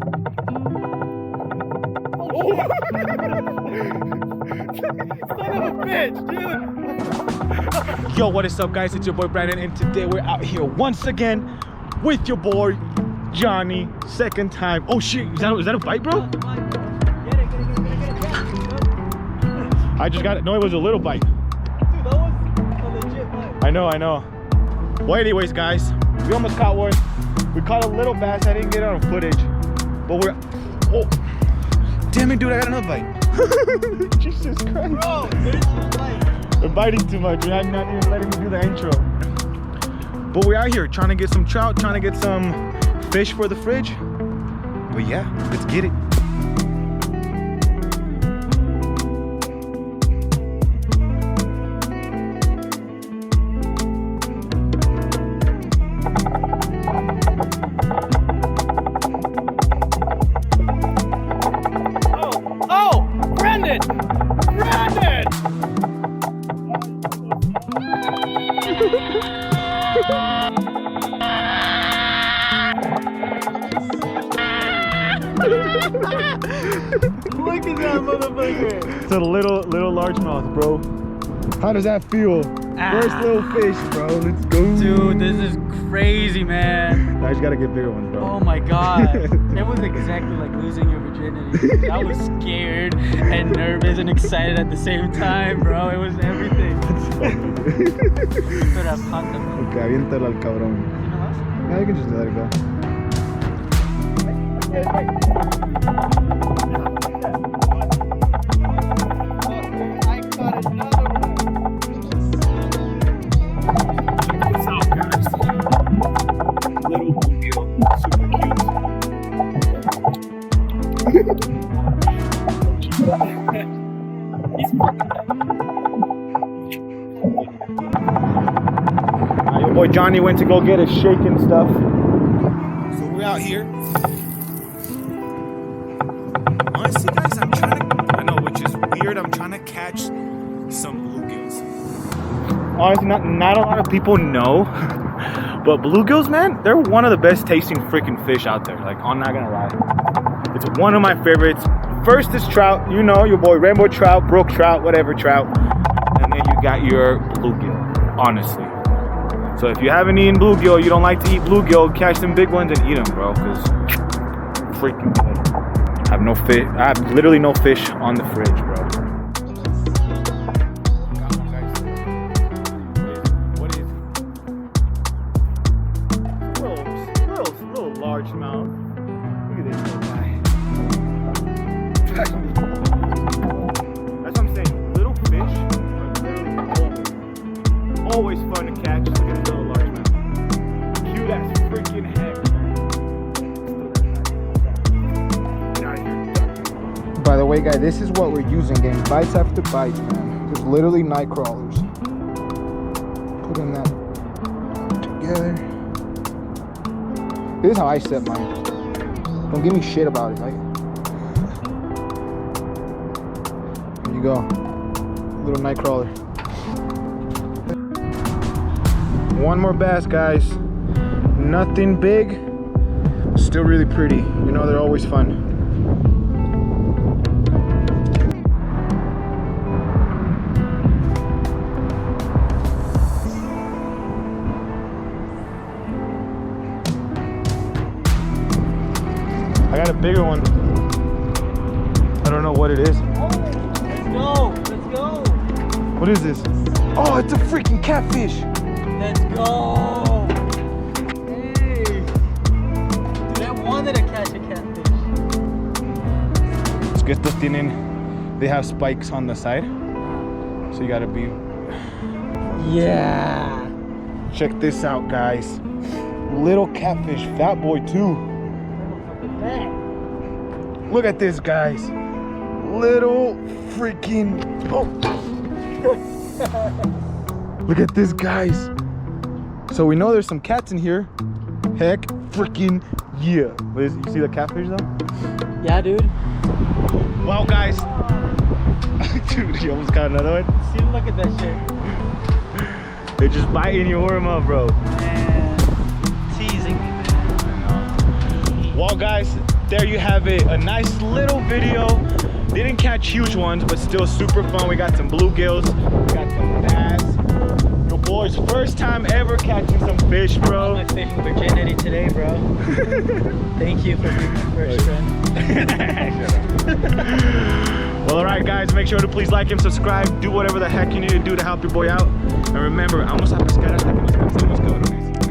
Son of a bitch, dude! Yo, what is up, guys? It's your boy Brandon, and today we're out here once again with your boy Johnny. Second time. Oh shit, is that a bite, bro? Get it. I just got it. No, it was a little bite. Dude, that was a legit bite. I know. Well, anyways, guys, we almost caught one. We caught a little bass. I didn't get it on footage, but we're. Oh, damn it, dude! I got another bite. Jesus Christ! Bro, there's no bite. They're biting too much. You're not even letting me do the intro. But we're out here trying to get some trout, trying to get some fish for the fridge. But yeah, let's get it. Oh, Brandon! Look at that motherfucker! It's a little largemouth, bro. How does that feel? First little fish, bro. Let's go. Dude, this is crazy, man. I just gotta get bigger ones, bro. Oh my god. It was exactly like losing your virginity. I was scared and nervous and excited at the same time, bro. It was everything. But I've caught them. Okay, aviéntalo al cabrón. No, you can just let it go. Little bluegill, super Your boy Johnny went to go get his shake and stuff. So we're out here. Honestly, guys, I know, which is weird, I'm trying to catch some bluegills. Honestly, not a lot of people know, but bluegills, man, they're one of the best tasting freaking fish out there. Like, I'm not gonna lie. It's one of my favorites. First is trout, you know, your boy rainbow trout, brook trout, whatever trout. And then you got your bluegill, honestly. So if you haven't eaten bluegill, you don't like to eat bluegill, catch some big ones and eat them, bro, because freaking good. I have literally no fish on the fridge, bro. What is little largemouth. Look at this little guy. That's what I'm saying. Little fish are literally always fun to catch. Look at this little largemouth. Cute as freaking heck. By the way, guys, this is what we're using, gang. Bites after bites, man. There's literally night crawlers. Putting that together. This is how I set mine. Don't give me shit about it, right? There you go. Little night crawler. One more bass, guys. Nothing big. Still really pretty. You know, they're always fun. I got a bigger one. I don't know what it is. Oh, let's go. What is this? Oh, it's a freaking catfish. Let's go. Hey. Dude, I wanted to catch a catfish. Es que estos they have spikes on the side. So you gotta be. Yeah. Check this out, guys. Little catfish, fat boy too. Look at this, guys. Little freaking. Oh. Look at this, guys. So we know there's some cats in here. Heck freaking yeah. You see the catfish though? Yeah, dude. Well, guys. Dude, you almost caught another one. See, look at that shit. They're just biting your worm up, bro. Man, teasing me, man. Well, guys, there you have it. A nice little video. Didn't catch huge ones, but still super fun. We got some bluegills, we got some bass. Your boy's first time ever catching some fish, bro. My fishing virginity today, bro. Thank you for being my first friend. Well, all right, guys, make sure to please like and subscribe. Do whatever the heck you need to do to help your boy out. And remember, vamos a pescar hasta que nos cansemos, cabrones.